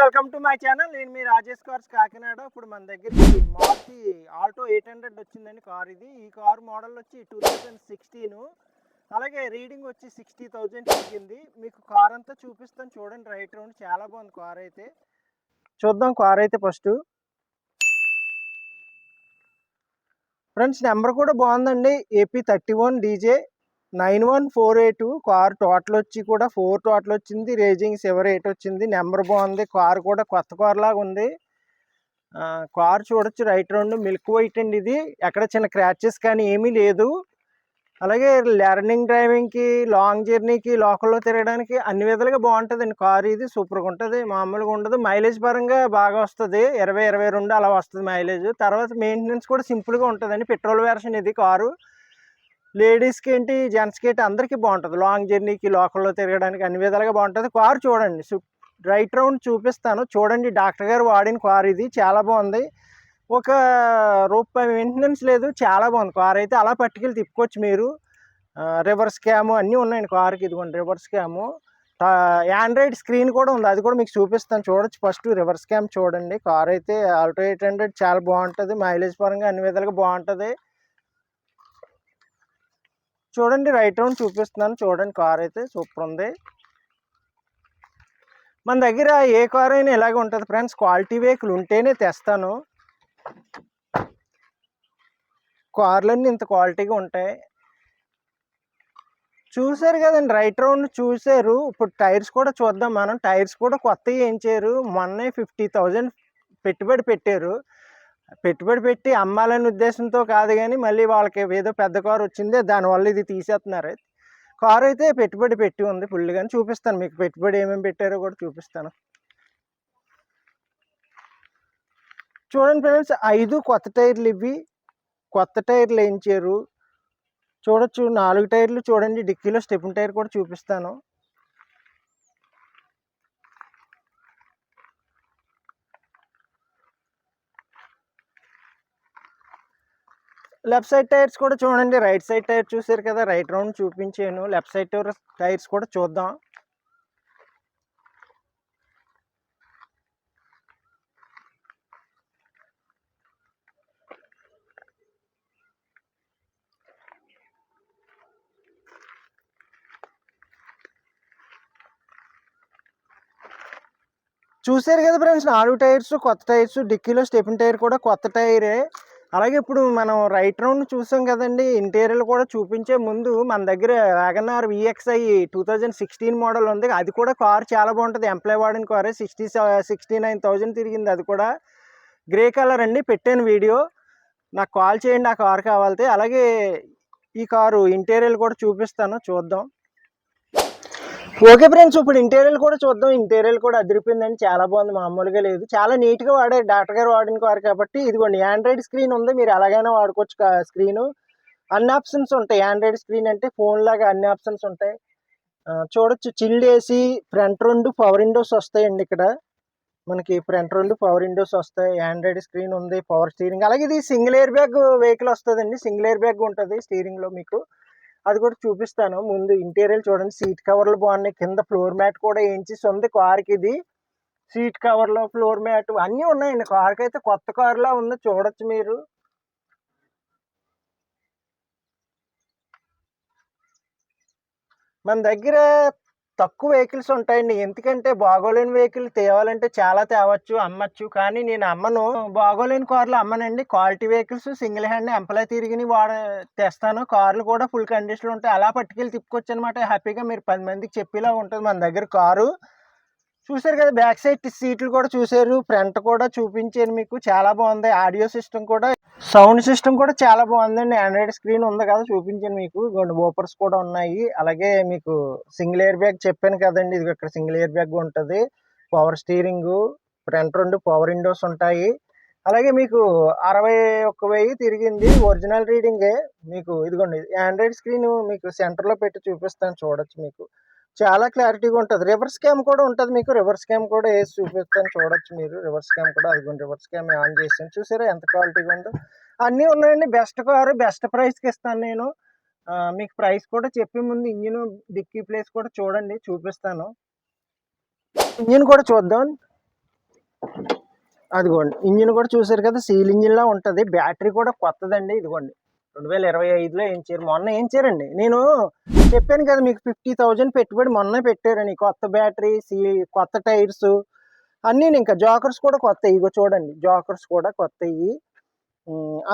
Welcome to my channel. నేను మీ Rajesh cars Kakinada. ఇప్పుడు మన దగ్గరికి మారుతి ఆల్టో 800 వచ్చిందండి కార్. ఈ కార్ మోడల్ వచ్చి 2016. అలాగే రీడింగ్ వచ్చి 60,000 తిరిగింది. మీకు కార్ అంతా చూపిస్తాను చూడండి. రైట్ రౌండ్ చాలా బాగుంది కార్ అయితే. చూద్దాం కార్ అయితే ఫస్ట్. ఫ్రెండ్స్ నెంబర్ కూడా బాగుందండి. AP31 DJ 91482 car. టోటల్ వచ్చి కూడా 4 టోటల్ వచ్చింది. రేజింగ్ 7 వచ్చింది. నెంబర్ బాగుంది. కార్ కూడా కొత్త కార్ లాగా ఉంది. కార్ చూడొచ్చు రైట్ రౌండ్. మిల్క్ వైట్ అండి. ఇది ఎక్కడ చిన్న క్రాచెస్ కానీ ఏమీ లేదు. అలాగే లెర్నింగ్ డ్రైవింగ్కి, లాంగ్ జర్నీకి, లోకల్లో తిరగడానికి అన్ని విధాలుగా బాగుంటుందండి కార్. ఇది సూపర్గా ఉంటుంది, మామూలుగా ఉండదు. మైలేజ్ పరంగా బాగా వస్తుంది. 20-22 అలా వస్తుంది మైలేజ్. తర్వాత మెయింటెనెన్స్ కూడా సింపుల్గా ఉంటుందండి. పెట్రోల్ వెర్షన్ ఇది కారు. లేడీస్కి ఏంటి, జెంట్స్కి ఏంటి అందరికీ బాగుంటుంది. లాంగ్ జర్నీకి, లోకల్లో తిరగడానికి అన్ని విధాలుగా బాగుంటుంది. కారు చూడండి. రైట్ రౌండ్ చూపిస్తాను చూడండి. డాక్టర్ గారు వాడిన కార్ ఇది. చాలా బాగుంది. ఒక రూపాయి మెయింటెనెన్స్ లేదు. చాలా బాగుంది కార్ అయితే. అలా పట్టుకెళ్ళి తిప్పుకోవచ్చు మీరు. రివర్స్ క్యాము అన్నీ ఉన్నాయండి కార్కి. ఇదిగోండి రివర్స్ క్యాము. ఆండ్రాయిడ్ స్క్రీన్ కూడా ఉంది. అది కూడా మీకు చూపిస్తాను చూడొచ్చు. ఫస్ట్ రివర్స్ క్యామ్ చూడండి. కార్ అయితే ఆల్టో 800 చాలా బాగుంటుంది. మైలేజ్ పరంగా అన్ని విధాలుగా బాగుంటుంది. చూడండి రైట్ రౌండ్ చూపిస్తున్నాను చూడండి. కార్ అయితే సూపర్ ఉంది. మన దగ్గర ఏ కార్ అయినా ఇలాగే ఉంటుంది ఫ్రెండ్స్. క్వాలిటీ వెహికల్ ఉంటేనే తెస్తాను. కార్లన్నీ ఇంత క్వాలిటీగా ఉంటాయి. చూసారు కదండి రైట్ రౌండ్ చూసారు. ఇప్పుడు టైర్స్ కూడా చూద్దాం మనం. టైర్స్ కూడా కొత్తవి వేయించారు. మొన్నే 50,000 పెట్టుబడి పెట్టారు. పెట్టుబడి పెట్టి అమ్మాలనే ఉద్దేశంతో కాదు కానీ మళ్ళీ వాళ్ళకి ఏదో పెద్ద కారు వచ్చిందే దానివల్ల ఇది తీసేస్తున్నారు. కారు అయితే పెట్టుబడి పెట్టి ఉంది ఫుల్గా. చూపిస్తాను మీకు పెట్టుబడి ఏమేమి పెట్టారో కూడా చూపిస్తాను. చూడండి ఫ్రెండ్స్, 5 కొత్త టైర్లు. ఇవి కొత్త టైర్లు వేయించారు. చూడొచ్చు 4 టైర్లు చూడండి. డిక్కీలో స్టెప్ని టైర్ కూడా చూపిస్తాను. లెఫ్ట్ సైడ్ టైర్స్ కూడా చూడండి. రైట్ సైడ్ టైర్ చూసారు కదా, రైట్ రౌండ్ చూపించాను. లెఫ్ట్ సైడ్ టైర్స్ కూడా చూద్దాం. చూసారు కదా ఫ్రెండ్స్, 4 టైర్స్ కొత్త టైర్స్. డిక్కీలో స్టెప్ని టైర్ కూడా కొత్త టైరే. అలాగే ఇప్పుడు మనం రైట్ రౌండ్ చూసాం కదండి. ఇంటీరియర్ కూడా చూపించే ముందు మన దగ్గర వ్యాగనార్ VXI 2016 మోడల్ ఉంది. అది కూడా కార్ చాలా బాగుంటుంది. ఎంప్లాయ్ వాడిన కారే. 69,000 తిరిగింది. అది కూడా గ్రే కలర్ అండి. పెట్టాను వీడియో. నాకు కాల్ చేయండి ఆ కార్ కావాలితే. అలాగే ఈ కారు ఇంటీరియర్ కూడా చూపిస్తాను చూద్దాం. ఓకే ఫ్రెండ్స్, ఇప్పుడు ఇంటీరియర్ కూడా చూద్దాం. ఇంటీరియర్ కూడా అదిరిపోయిందండి. చాలా బాగుంది, మామూలుగా లేదు. చాలా నీట్గా వాడారు డాక్టర్ గారు వాడిన కారు కాబట్టి. ఇదిగోండి ఆండ్రాయిడ్ స్క్రీన్ ఉంది. మీరు ఎలాగైనా వాడుకోవచ్చు స్క్రీను. అన్ని ఆప్షన్స్ ఉంటాయి. ఆండ్రాయిడ్ స్క్రీన్ అంటే ఫోన్ లాగా అన్ని ఆప్షన్స్ ఉంటాయి. చూడొచ్చు. Chilled AC, front 2 power Windows వస్తాయండి. ఇక్కడ మనకి ఫ్రంట్ 2 పవర్ విండోస్ వస్తాయి. ఆండ్రాయిడ్ స్క్రీన్ ఉంది. Power steering. అలాగే ఇది సింగిల్ ఎయిర్ బ్యాగ్ వెహికల్ వస్తుందండి. సింగిల్ ఎయిర్ బ్యాగ్ ఉంటుంది స్టీరింగ్లో మీకు. అది కూడా చూపిస్తాను. ముందు ఇంటీరియర్ చూడండి. సీట్ కవర్లు బాగున్నాయి. కింద ఫ్లోర్ మ్యాట్ కూడా వేయించేసి ఉంది కార్కి. ఇది సీట్ కవర్లు, ఫ్లోర్ మ్యాట్ అన్నీ ఉన్నాయండి. కార్కి అయితే కొత్త కారులా ఉంది. చూడొచ్చు మీరు. మన దగ్గర తక్కువ వెహికల్స్ ఉంటాయండి. ఎందుకంటే బాగోలేని వెహికల్ తేవాలంటే చాలా తేవచ్చు, అమ్మచ్చు. కానీ నేను అమ్మను. బాగోలేని కార్లు అమ్మనండి. Quality vehicles single hand employ తిరిగి తెస్తాను. కార్లు కూడా ఫుల్ కండిషన్లో ఉంటాయి. అలా పట్టుకెళ్ళి తిప్పుకోవచ్చు అనమాట. హ్యాపీగా మీరు 10 మందికి చెప్పేలా ఉంటుంది మన దగ్గర కారు. చూసారు కదా, బ్యాక్ సైడ్ సీట్లు కూడా చూసారు. ఫ్రంట్ కూడా చూపించాను మీకు. చాలా బాగుంది. ఆడియో సిస్టమ్ కూడా, సౌండ్ సిస్టమ్ కూడా చాలా బాగుందండి. ఆండ్రాయిడ్ స్క్రీన్ ఉంది కదా, చూపించాను మీకు. వోపర్స్ కూడా ఉన్నాయి. అలాగే మీకు సింగిల్ ఎయిర్ బ్యాగ్ చెప్పాను కదండి. ఇది ఇక్కడ సింగిల్ ఎయిర్ బ్యాగ్ ఉంటుంది. Power steering, front 2 power Windows ఉంటాయి. అలాగే మీకు 61,000 తిరిగింది. ఒరిజినల్ రీడింగే మీకు. ఇదిగోండి ఆండ్రాయిడ్ స్క్రీన్ మీకు సెంటర్లో పెట్టి చూపిస్తాను చూడొచ్చు. మీకు చాలా క్లారిటీగా ఉంటుంది. రివర్స్ క్యామ్ కూడా ఉంటుంది మీకు. రివర్స్ క్యామ్ కూడా వేసి చూపిస్తాను చూడొచ్చు మీరు. రివర్స్ క్యామ్ కూడా అదిగోండి. రివర్స్ క్యామ్ ఆన్ చేసాను. చూసారా ఎంత క్వాలిటీగా ఉందో. అన్నీ ఉన్నాయండి. బెస్ట్ కారు, బెస్ట్ ప్రైస్కి ఇస్తాను నేను. మీకు ప్రైస్ కూడా చెప్పే ముందు ఇంజిన్, డిక్కీ ప్లేస్ కూడా చూడండి చూపిస్తాను. ఇంజిన్ కూడా చూద్దాం. అదిగోండి ఇంజిన్ కూడా చూసారు కదా, సీల్ ఇంజిన్లా ఉంటుంది. బ్యాటరీ కూడా కొత్తదండి. ఇదిగోండి 2025లో వేయించారు, మొన్న వేయించారండి. నేను చెప్పాను కదా మీకు 50,000 పెట్టుబడి మొన్న పెట్టారని. కొత్త బ్యాటరీ, కొత్త టైర్స్ అన్నీ, ఇంకా జోకర్స్ కూడా కొత్త. ఇగో చూడండి, జోకర్స్ కూడా కొత్తవి.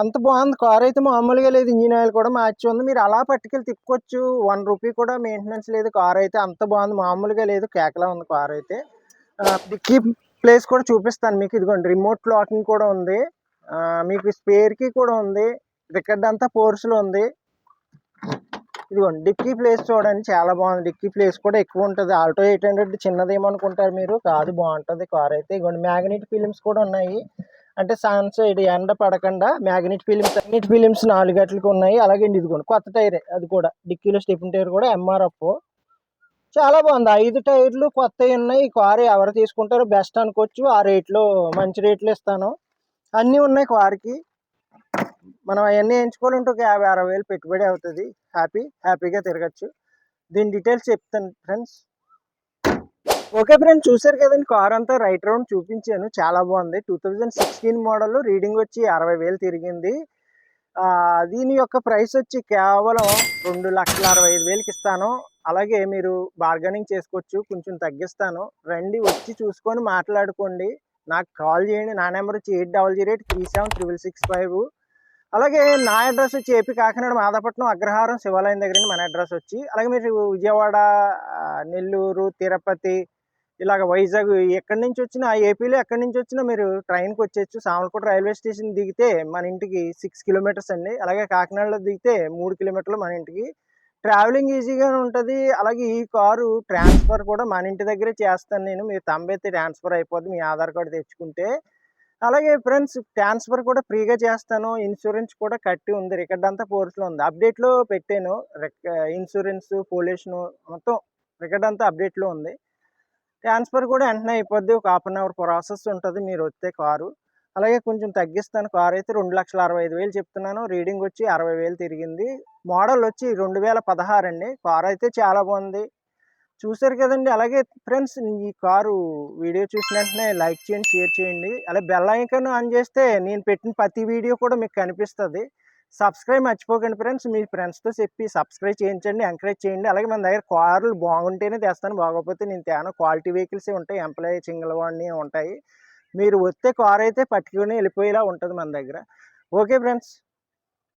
అంత బాగుంది కార్ అయితే, మామూలుగా లేదు. ఇంజిన్ ఆయిల్ కూడా మార్చి ఉంది. మీరు అలా పట్టుకెళ్ళి తిప్పుకోవచ్చు. 1 రూపీ కూడా మెయింటెనెన్స్ లేదు. కార్ అయితే అంత బాగుంది, మామూలుగా లేదు, కేకలా ఉంది కార్ అయితే. డిక్కీ ప్లేస్ కూడా చూపిస్తాను మీకు. ఇదిగోండి రిమోట్ లాకింగ్ కూడా ఉంది, మీకు స్పేర్ కి కూడా ఉంది. రికార్డ్ అంతా ఫోర్స్లో ఉంది. ఇదిగోండి డిక్కీ ప్లేస్ చూడండి, చాలా బాగుంది. డిక్కీ ప్లేస్ కూడా ఎక్కువ ఉంటుంది. ఆల్టో 800 చిన్నదేమనుకుంటారు మీరు, కాదు, బాగుంటుంది కార్ అయితే. ఇదిగోండి మ్యాగ్నెట్ ఫిలిమ్స్ కూడా ఉన్నాయి, అంటే సన్ సైడ్ ఎండ పడకుండా మ్యాగ్నెట్ ఫిలిమ్స్ 4 గంటలకు ఉన్నాయి. అలాగే ఇదిగోండి కొత్త టైరే, అది కూడా డిక్కీలో స్టెప్ని టైర్ కూడా ఎంఆర్ఎఫ్. చాలా బాగుంది. 5 టైర్లు కొత్తవి ఉన్నాయి. ఈ కారు ఎవరు తీసుకుంటారో బెస్ట్ అనుకోవచ్చు. ఆ రేట్లో మంచి రేట్లు ఇస్తాను. అన్నీ ఉన్నాయి కారుకి. మనం అవన్నీ ఎంచుకోవాలంటే ఒక 50-60 వేలు పెట్టుబడి అవుతుంది. హ్యాపీగా తిరగచ్చు. దీని డీటెయిల్స్ చెప్తాను ఫ్రెండ్స్. ఓకే ఫ్రెండ్స్, చూసారు కదండి, కార్ అంతా రైట్ రౌండ్ చూపించాను. చాలా బాగుంది. 2016 మోడల్, రీడింగ్ వచ్చి 60 వేలు తిరిగింది. దీని యొక్క ప్రైస్ వచ్చి కేవలం 2,65,000కి ఇస్తాను. అలాగే మీరు బార్గెనింగ్ చేసుకోవచ్చు, కొంచెం తగ్గిస్తాను. రండి, వచ్చి చూసుకొని మాట్లాడుకోండి. నాకు కాల్ చేయండి. నా నెంబర్ వచ్చి 8008376665. అలాగే నా అడ్రస్ వచ్చి ఏపీ కాకినాడ మాదాపట్నం అగ్రహారం శివాలయం దగ్గర మన అడ్రస్ వచ్చి. అలాగే మీరు విజయవాడ, నెల్లూరు, తిరుపతి, ఇలాగ వైజాగ్ ఎక్కడి నుంచి వచ్చినా, ఏపీలో ఎక్కడి నుంచి వచ్చినా మీరు ట్రైన్కి వచ్చేయచ్చు. సామర్లకోట రైల్వే స్టేషన్ దిగితే మన ఇంటికి 6 కిలోమీటర్స్ అండి. అలాగే కాకినాడలో దిగితే 3 కిలోమీటర్లు మన ఇంటికి. ట్రావెలింగ్ ఈజీగానే ఉంటుంది. అలాగే ఈ కారు ట్రాన్స్ఫర్ కూడా మన ఇంటి దగ్గరే చేస్తాను నేను. మీరు తంబెత్తి ట్రాన్స్ఫర్ అయిపోద్ది మీ ఆధార్ కార్డు తెచ్చుకుంటే. అలాగే ఫ్రెండ్స్, ట్రాన్స్ఫర్ కూడా ఫ్రీగా చేస్తాను. ఇన్సూరెన్స్ కూడా కట్టి ఉంది, రికార్డ్ అంతా ఫోర్స్లో ఉంది. అప్డేట్లో పెట్టాను, ఇన్సూరెన్స్, పొల్యూషన్ మొత్తం రికార్డ్ అంతా అప్డేట్లో ఉంది. ట్రాన్స్ఫర్ కూడా వెంటనే అయిపోద్ది, ఒక 1/2 అవర్ ప్రాసెస్ ఉంటుంది మీరు వస్తే కారు. అలాగే కొంచెం తగ్గిస్తాను. కారు అయితే 2,65,000 చెప్తున్నాను. రీడింగ్ వచ్చి 60 వేలు తిరిగింది. మోడల్ వచ్చి 2016 అండి. కారు అయితే చాలా బాగుంది, చూసారు కదండి. అలాగే ఫ్రెండ్స్, ఈ కారు వీడియో చూసిన వెంటనే లైక్ చేయండి, షేర్ చేయండి. అలాగే బెల్ ఐకాన్ ఆన్ చేస్తే నేను పెట్టిన ప్రతి వీడియో కూడా మీకు కనిపిస్తుంది. సబ్స్క్రైబ్ మర్చిపోకండి ఫ్రెండ్స్. మీ ఫ్రెండ్స్తో చెప్పి సబ్స్క్రైబ్ చేయించండి, ఎంకరేజ్ చేయండి. అలాగే మన దగ్గర కార్లు బాగుంటేనే తెస్తాను, బాగోకపోతే నేను తేను. క్వాలిటీ వెహికల్స్ ఉంటాయి, ఎంప్లాయీ సింగిల్ వాడిని ఉంటాయి. మీరు వస్తే కార్ అయితే పట్టుకుని వెళ్ళిపోయేలా ఉంటుంది మన దగ్గర. Okay friends.